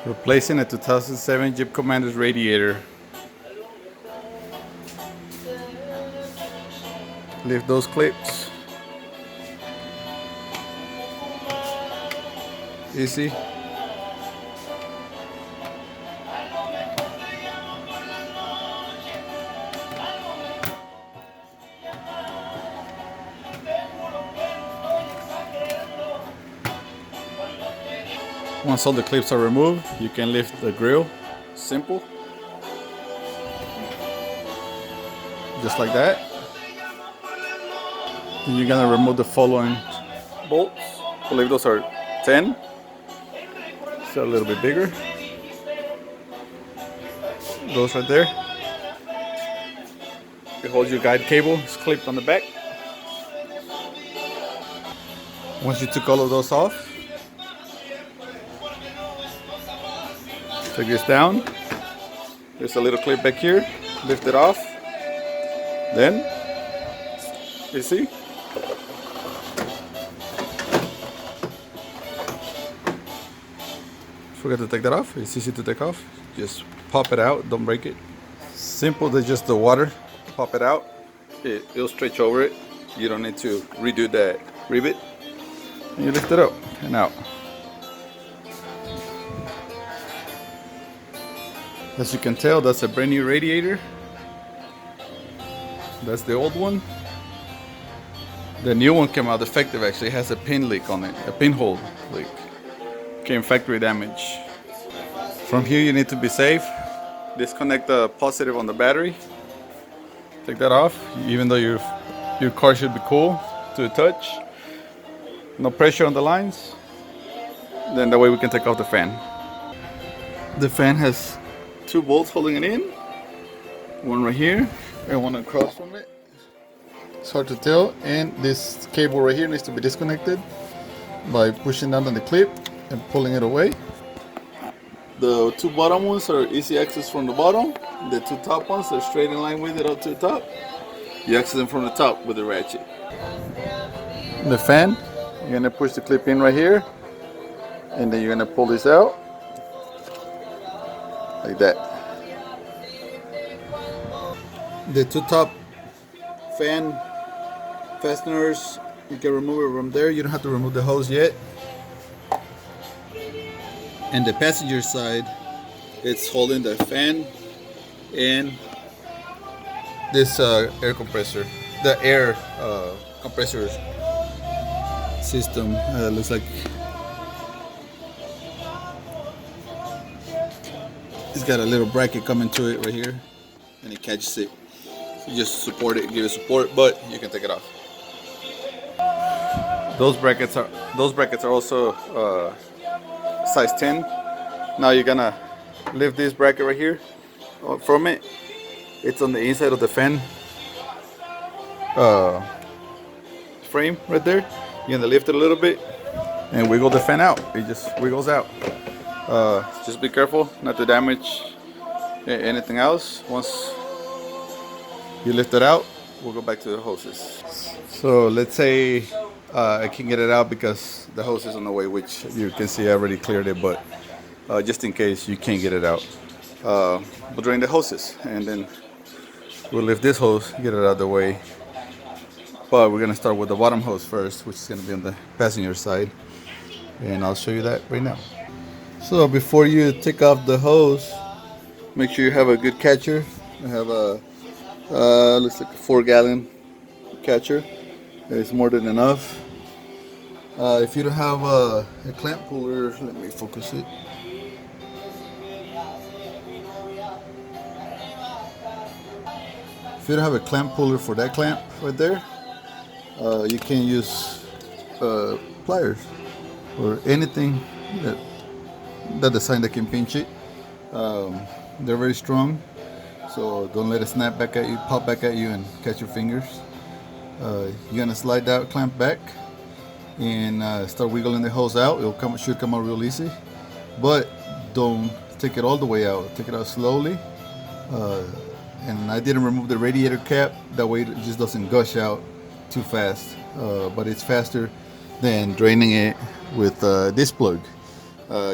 Replacing a 2007 Jeep Commander's radiator. Lift those clips. Easy. Once all the clips are removed, you can lift the grill. Simple. Just like that. Then you're gonna remove the following bolts. I believe those are 10. So a little bit bigger. Those right there. You hold your guide cable, it's clipped on the back. Once you took all of those off, take this down. There's a little clip back here. Lift it off. Then, you see? Forgot to take that off. It's easy to take off. Just pop it out. Don't break it. Simple. There's just the water. Pop it out. It'll stretch over it. You don't need to redo that rivet. And you lift it up and out. As you can tell, that's a brand new radiator. That's the old one. The new one came out defective actually. It has a pin leak on it, a pinhole leak. Came factory damage. From here you need to be safe. Disconnect the positive on the battery. Take that off, even though your car should be cool to the touch. No pressure on the lines. Then that way we can take off the fan. The fan has 2 bolts holding it in. One right here and one across from it. It's hard to tell. And this cable right here needs to be disconnected by pushing down on the clip and pulling it away. The 2 bottom ones are easy access from the bottom. The 2 top ones are straight in line with it up to the top. You access them from the top with the ratchet. The fan, you're gonna push the clip in right here, and then you're gonna pull this out like that. The 2 top fan fasteners, you can remove it from there. You don't have to remove the hose yet. And the passenger side, it's holding the fan and this air compressor, the air compressor system. Looks like it's got a little bracket coming to it right here, and it catches it. You just support it, give it support, but you can take it off. Those brackets are also size 10. Now you're gonna lift this bracket right here from it. It's on the inside of the fan frame right there. You're gonna lift it a little bit and wiggle the fan out. It just wiggles out. Just be careful not to damage anything else. Once you lift it out, we'll go back to the hoses. So let's say I can get it out because the hose is on the way, which you can see I already cleared it, but just in case you can't get it out, we'll drain the hoses and then we'll lift this hose, get it out of the way. But we're gonna start with the bottom hose first, which is gonna be on the passenger side, and I'll show you that right now. So before you take off the hose, make sure you have a good catcher. I have a looks like a 4-gallon catcher. It's more than enough. If you don't have a clamp puller, let me focus it. If you don't have a clamp puller for that clamp right there, you can use pliers or anything that design that can pinch it. They're very strong, so don't let it snap back at you, pop back at you, and catch your fingers. You're gonna slide that clamp back and start wiggling the hose out. Should come out real easy, but don't take it all the way out. Take it out slowly. And I didn't remove the radiator cap, that way it just doesn't gush out too fast. But it's faster than draining it with this plug.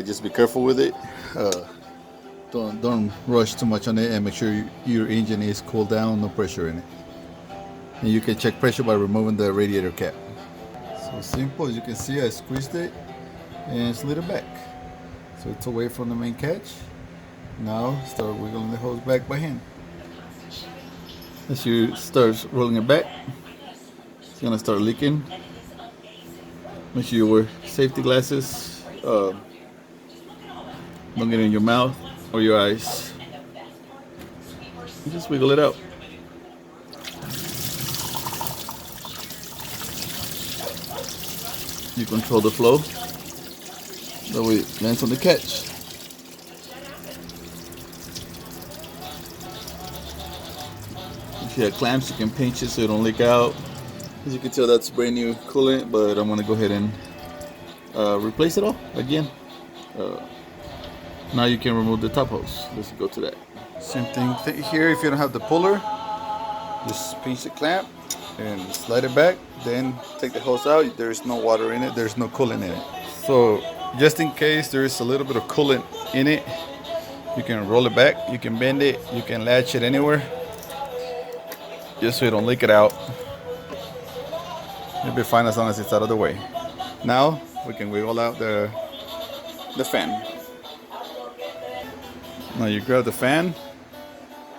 Just be careful with it. Don't rush too much on it, and make sure your engine is cooled down, no pressure in it. And you can check pressure by removing the radiator cap. So simple, as you can see, I squeezed it and slid it back. So it's away from the main catch. Now start wiggling the hose back by hand. As you start rolling it back, it's gonna start leaking. Make sure you wear safety glasses. Don't get it in your mouth or your eyes. Just wiggle it out. You control the flow. That way it lands on the catch. If you have clamps, you can pinch it so it don't leak out. As you can tell, that's brand new coolant, but I'm gonna go ahead and replace it all again. Now you can remove the top hose. Let's go to that. Same thing here. If you don't have the puller, just pinch the clamp and slide it back. Then take the hose out. There's no water in it. There's no coolant in it. So just in case there is a little bit of coolant in it, you can roll it back. You can bend it. You can latch it anywhere, just so you don't leak it out. It'll be fine as long as it's out of the way. Now we can wiggle out the fan. Now you grab the fan,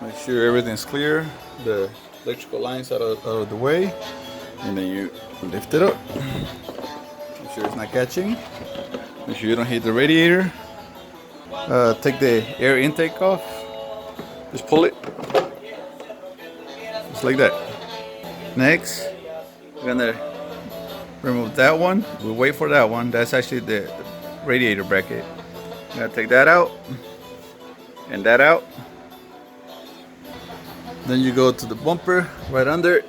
make sure everything's clear, the electrical lines out of the way, and then you lift it up. Make sure it's not catching. Make sure you don't hit the radiator. Take the air intake off. Just pull it, just like that. Next, we're gonna remove that one. We'll wait for that one. That's actually the radiator bracket. Gotta take that out and that out. Then you go to the bumper right under it.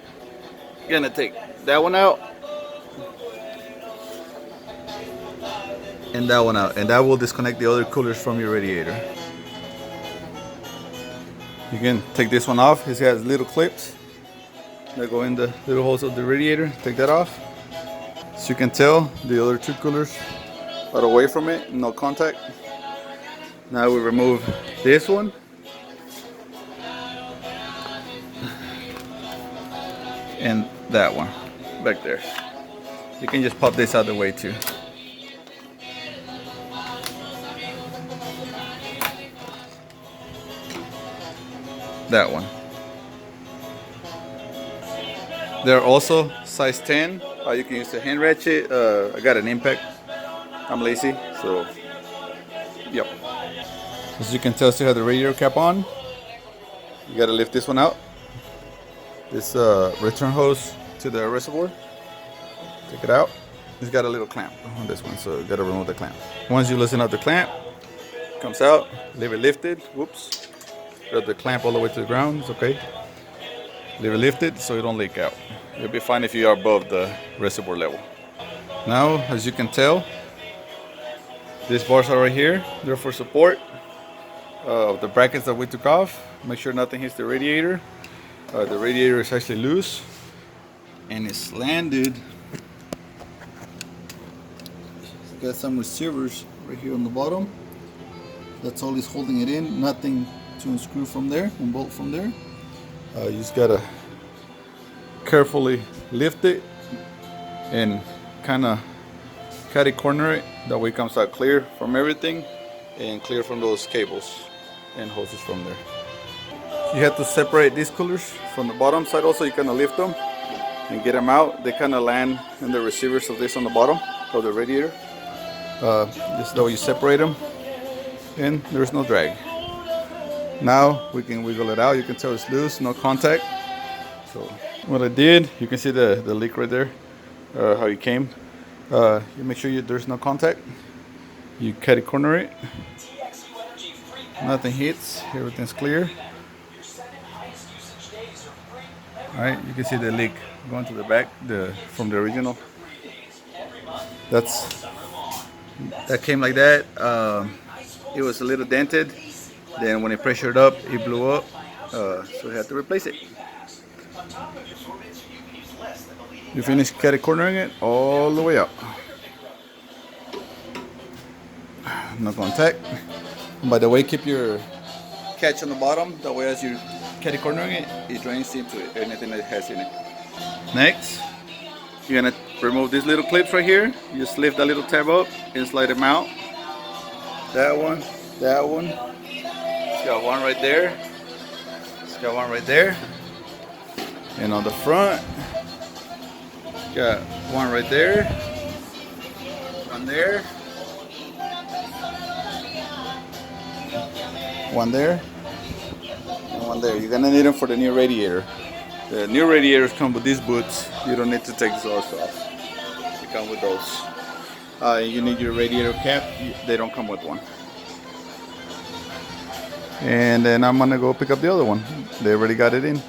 You're gonna take that one out and that one out, and that will disconnect the other coolers from your radiator. You can take this one off. It has little clips that go in the little holes of the radiator. Take that off. As you can tell, the other two coolers are away from it, no contact. Now we remove this one. And that one back there. You can just pop this out of the way too. That one. They're also size 10. You can use the hand ratchet. I got an impact. I'm lazy, so yep. As you can tell, still have the radiator cap on. You gotta lift this one out. This return hose to the reservoir. Take it out. It's got a little clamp on this one, so you gotta remove the clamp. Once you loosen up the clamp, it comes out. Leave it lifted. Whoops. Grab the clamp all the way to the ground. It's okay. Leave it lifted so it don't leak out. You'll be fine if you are above the reservoir level. Now, as you can tell, these bars are right here. They're for support of the brackets that we took off. Make sure nothing hits the radiator. The radiator is actually loose and it's landed. It's got some receivers right here on the bottom. That's all is holding it in. Nothing to unscrew from there and bolt from there. You just gotta carefully lift it and kind of catty corner it. That way it comes out clear from everything and clear from those cables and hoses from there. You have to separate these coolers from the bottom side. Also, you kind of lift them and get them out. They kind of land in the receivers of this on the bottom of the radiator. Just that way you separate them and there's no drag. Now we can wiggle it out. You can tell it's loose, no contact. So what I did, you can see the leak right there, how it came. You make sure there's no contact. You catty corner it. Nothing hits. Everything's clear. All right, you can see the leak going to the back, from the original. That came like that. It was a little dented. Then when it pressured up, it blew up. So we had to replace it. You finish catty cornering it all the way up. no contact. By the way, keep your catch on the bottom, that way as you catty cornering it, it drains into it, anything that it has in it. Next, you're gonna remove these little clips right here. You just lift that little tab up and slide them out. That one, that one. It's got one right there. It's got one right there. And on the front, got one right there. One there. One there. And one there. You're gonna need them for the new radiator. The new radiators come with these boots. You don't need to take these off. They come with those. You need your radiator cap. They don't come with one. And then I'm gonna go pick up the other one. They already got it in.